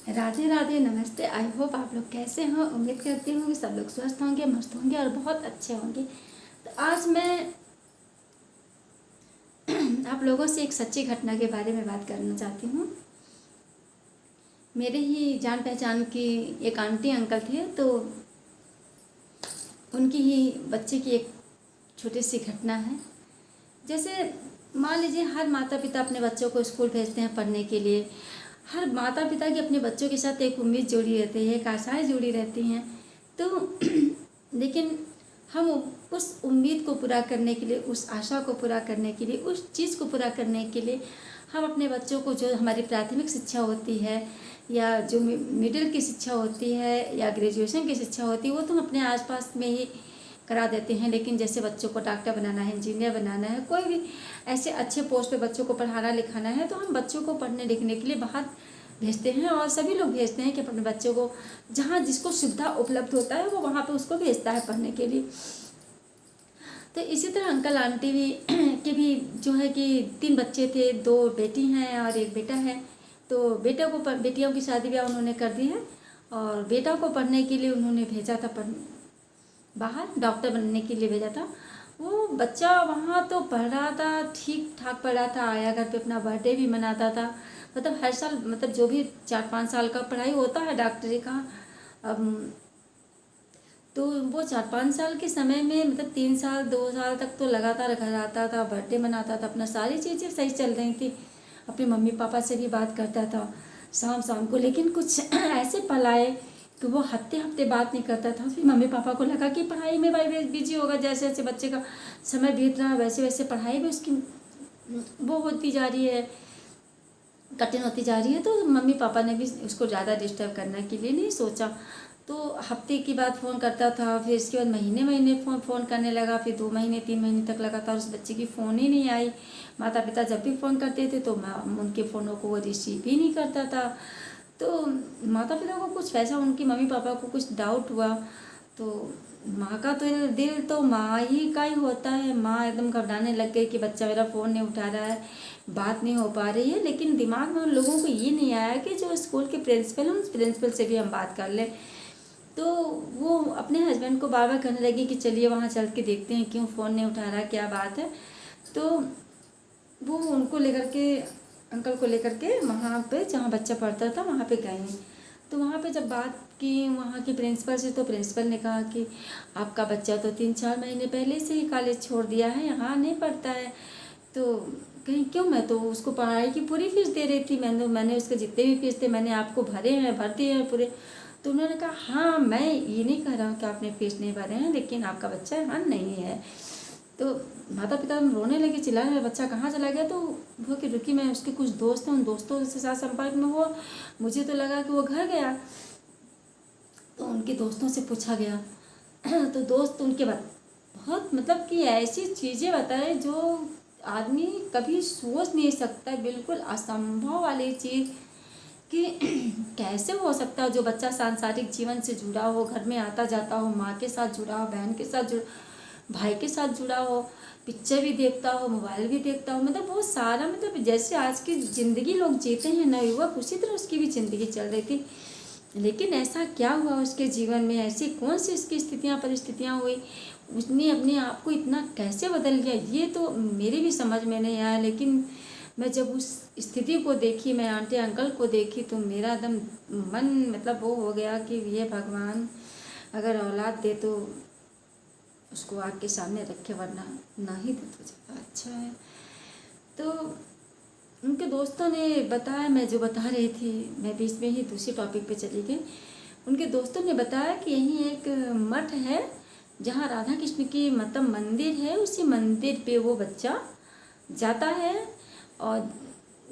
राधे राधे, नमस्ते। I hope आप लोग कैसे हो। उम्मीद करती हूँ कि सब लोग स्वस्थ होंगे, मस्त होंगे और बहुत अच्छे होंगे। तो आज मैं आप लोगों से एक सच्ची घटना के बारे में बात करना चाहती हूँ। मेरे ही जान पहचान की एक आंटी अंकल थे, तो उनकी ही बच्चे की एक छोटी सी घटना है। जैसे मान लीजिए, हर माता पिता अपने बच्चों को स्कूल भेजते हैं पढ़ने के लिए। हर माता पिता की अपने बच्चों के साथ एक उम्मीद जुड़ी रहती है, एक आशाएं जुड़ी रहती हैं। तो लेकिन हम उस उम्मीद को पूरा करने के लिए, उस आशा को पूरा करने के लिए, उस चीज़ को पूरा करने के लिए हम अपने बच्चों को, जो हमारी प्राथमिक शिक्षा होती है या जो मिडिल की शिक्षा होती है या ग्रेजुएशन की शिक्षा होती है, वो तो हम अपने आसपास में ही करा देते हैं। लेकिन जैसे बच्चों को डॉक्टर बनाना है, इंजीनियर बनाना है, कोई भी ऐसे अच्छे पोस्ट पे बच्चों को पढ़ाना लिखाना है, तो हम बच्चों को पढ़ने लिखने के लिए बाहर भेजते हैं। और सभी लोग भेजते हैं कि अपने बच्चों को जहाँ जिसको सुविधा उपलब्ध होता है वो वहाँ पे उसको भेजता है पढ़ने के लिए। तो इसी तरह अंकल आंटी भी के भी जो है कि 3 बच्चे थे, 2 बेटी हैं और 1 बेटा है। तो बेटियों की शादी ब्याह उन्होंने कर दी है और बेटा को पढ़ने के लिए उन्होंने भेजा था, बाहर डॉक्टर बनने के लिए भेजा था। वो बच्चा वहाँ तो पढ़ रहा था, ठीक ठाक पढ़ रहा था, आया घर पे अपना बर्थडे भी मनाता था। मतलब हर साल, मतलब जो भी 4-5 साल का पढ़ाई होता है डॉक्टरी का, तो वो 4-5 साल के समय में, मतलब 3 साल 2 साल तक तो लगातार घर आता था, बर्थडे मनाता था, अपना सारी चीज़ें सही चल रही थी। अपने मम्मी पापा से भी बात करता था शाम शाम को। लेकिन कुछ ऐसे पल आए कि वो हफ्ते हफ्ते बात नहीं करता था। फिर मम्मी पापा को लगा कि पढ़ाई में भाई बिजी होगा, जैसे जैसे बच्चे का समय बीत रहा है वैसे वैसे पढ़ाई भी उसकी वो होती जा रही है, कठिन होती जा रही है। तो मम्मी पापा ने भी उसको ज़्यादा डिस्टर्ब करने के लिए नहीं सोचा। तो हफ्ते की बात फ़ोन करता था, फिर इसके बाद महीने महीने फ़ोन करने लगा। फिर 2 महीने 3 महीने तक लगातार उस बच्चे की फ़ोन ही नहीं आई। माता पिता जब भी फ़ोन करते थे तो उनके फ़ोनों को वो रिसीव ही नहीं करता था। तो माता पिता को कुछ वैसा, उनकी मम्मी पापा को कुछ डाउट हुआ। तो माँ का तो दिल तो माँ ही का ही होता है। माँ एकदम घबराने लग गई कि बच्चा मेरा फ़ोन नहीं उठा रहा है, बात नहीं हो पा रही है। लेकिन दिमाग में उन लोगों को ये नहीं आया कि जो स्कूल के प्रिंसिपल हैं, उस प्रिंसिपल से भी हम बात कर लें। तो वो अपने हस्बैंड को बार बार कहने लगी कि चलिए वहाँ चल के देखते हैं क्यों फ़ोन नहीं उठा रहा, क्या बात है। तो वो उनको लेकर के, अंकल को लेकर के वहाँ पे जहाँ बच्चा पढ़ता था वहाँ पे गए। तो वहाँ पे जब बात की वहाँ के प्रिंसिपल से, तो प्रिंसिपल ने कहा कि आपका बच्चा तो 3-4 महीने पहले से ही कॉलेज छोड़ दिया है, यहाँ नहीं पढ़ता है। तो कहीं क्यों, मैं तो उसको पढ़ाई की पूरी फीस दे रही थी, मैंने उसके जितने भी फीस थे मैंने आपको भर दिए हैं पूरे। तो उन्होंने कहा हाँ, मैं ये नहीं कह रहा हूँ कि आपने फीस नहीं भरे हैं, लेकिन आपका बच्चा यहाँ नहीं है। तो माता पिता रोने लगे, चिल्लाने लगे, बच्चा कहाँ चला गया। तो वो कि रुकी, मैं उसके कुछ दोस्त हैं, उन दोस्तों से साथ संपर्क में हुआ, मुझे तो लगा कि वो घर गया। तो उनके दोस्तों से पूछा गया तो दोस्त उनके बहुत, मतलब कि ऐसी चीज़ें बताए जो आदमी कभी सोच नहीं सकता, बिल्कुल असंभव वाली चीज़ कि कैसे हो सकता है जो बच्चा सांसारिक जीवन से जुड़ा हो, घर में आता जाता हो, माँ के साथ जुड़ा हो, बहन के साथ जुड़ा, भाई के साथ जुड़ा हो, पिक्चर भी देखता हो, मोबाइल भी देखता हो, मतलब बहुत सारा, मतलब जैसे आज की ज़िंदगी लोग जीते हैं नवयुवक, उसी तरह उसकी भी ज़िंदगी चल रही थी। लेकिन ऐसा क्या हुआ उसके जीवन में, ऐसी कौन सी उसकी स्थितियाँ परिस्थितियाँ हुई, उसने अपने आप को इतना कैसे बदल गया, ये तो मेरी भी समझ में नहीं आया। लेकिन मैं जब उस स्थिति को देखी, मैं आंटी अंकल को देखी, तो मेरा एकदम मन, मतलब वो हो गया कि ये भगवान अगर औलाद दे तो उसको आग के सामने रखे, वरना ना ही दे तो ज़्यादा अच्छा है। तो उनके दोस्तों ने बताया, मैं जो बता रही थी, मैं बीच में ही दूसरी टॉपिक पे चली गई। उनके दोस्तों ने बताया कि यहीं एक मठ है जहाँ राधा कृष्ण की, मतलब मंदिर है, उसी मंदिर पे वो बच्चा जाता है और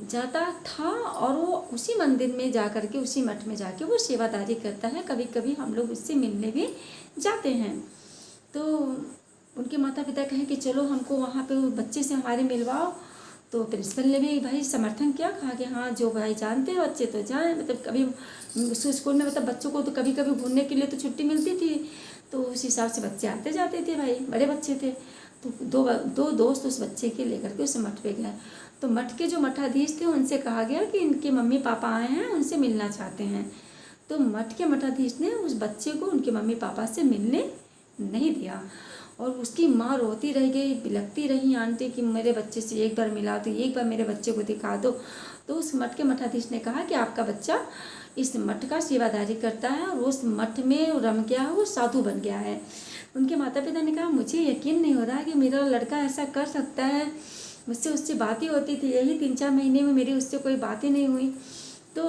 जाता था, और वो उसी मंदिर में जा कर के, उसी मठ में जाके वो सेवादारी करता है। कभी कभी हम लोग उससे मिलने भी जाते हैं। तो उनके माता पिता कहें कि चलो हमको वहाँ पे बच्चे से हमारे मिलवाओ। तो प्रिंसिपल ने भी भाई समर्थन किया, कहा कि हाँ जो भाई जानते हैं बच्चे तो जाएं। मतलब कभी उस स्कूल में, मतलब बच्चों को तो कभी कभी घूमने के लिए तो छुट्टी मिलती थी, तो उस हिसाब से बच्चे आते जाते थे, भाई बड़े बच्चे थे। तो दो दोस्त उस बच्चे के लेकर के उस मठ पे गए। तो मठ के जो मठाधीश थे उनसे कहा गया कि इनके मम्मी पापा आए हैं, उनसे मिलना चाहते हैं। तो मठ के मठाधीश ने उस बच्चे को उनके मम्मी पापा से मिलने नहीं दिया और उसकी माँ रोती रह गई, बिलखती रही आंटी कि मेरे बच्चे से एक बार मिला दो, एक बार मेरे बच्चे को दिखा दो। तो उस मठ के मठाधीश ने कहा कि आपका बच्चा इस मठ का सेवादारी करता है और उस मठ में रम गया है, वो साधु बन गया है। उनके माता पिता ने कहा मुझे यकीन नहीं हो रहा कि मेरा लड़का ऐसा कर सकता है। मुझसे उससे बातें होती थी, यही 3-4 महीने में मेरी उससे कोई बातें नहीं हुई। तो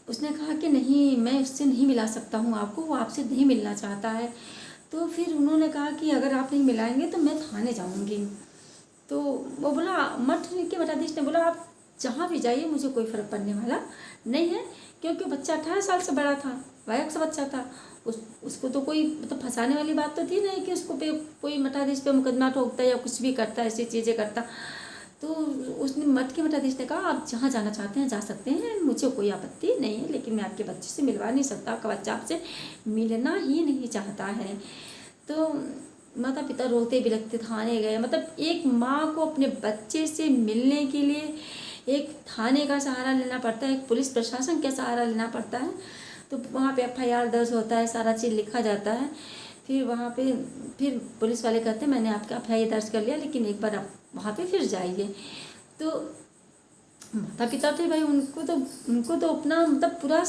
उसने कहा कि नहीं, मैं उससे नहीं मिला सकता हूँ आपको, वो आपसे नहीं मिलना चाहता है। तो फिर उन्होंने कहा कि अगर आप नहीं मिलाएंगे तो मैं थाने जाऊँगी। तो वो बोला, मठ के मठाधीश ने बोला आप जहाँ भी जाइए मुझे कोई फ़र्क पड़ने वाला नहीं है, क्योंकि बच्चा 18 साल से बड़ा था, वयस्क बच्चा था। उसको तो कोई मतलब फंसाने वाली बात तो थी नहीं कि उसको पे कोई मठाधीश पे मुकदमा ठोकता या कुछ भी करता, ऐसी चीज़ें करता। तो उसने मठ के मठाधीश ने कहा आप जहाँ जाना चाहते हैं जा सकते हैं, मुझे कोई आपत्ति नहीं है, लेकिन मैं आपके बच्चे से मिलवा नहीं सकता, आपका बच्चा आपसे मिलना ही नहीं चाहता है। तो माता पिता रोते बिलखते थाने गए। मतलब एक माँ को अपने बच्चे से मिलने के लिए एक थाने का सहारा लेना पड़ता है, एक पुलिस प्रशासन का सहारा लेना पड़ता है। तो वहाँ पे FIR दर्ज होता है, सारा चीज़ लिखा जाता है। फिर वहाँ पे फिर पुलिस वाले कहते हैं मैंने आपका FIR दर्ज कर लिया, लेकिन एक बार आप वहाँ पे फिर जाइए। तो माता पिता थे भाई, उनको तो अपना मतलब पूरा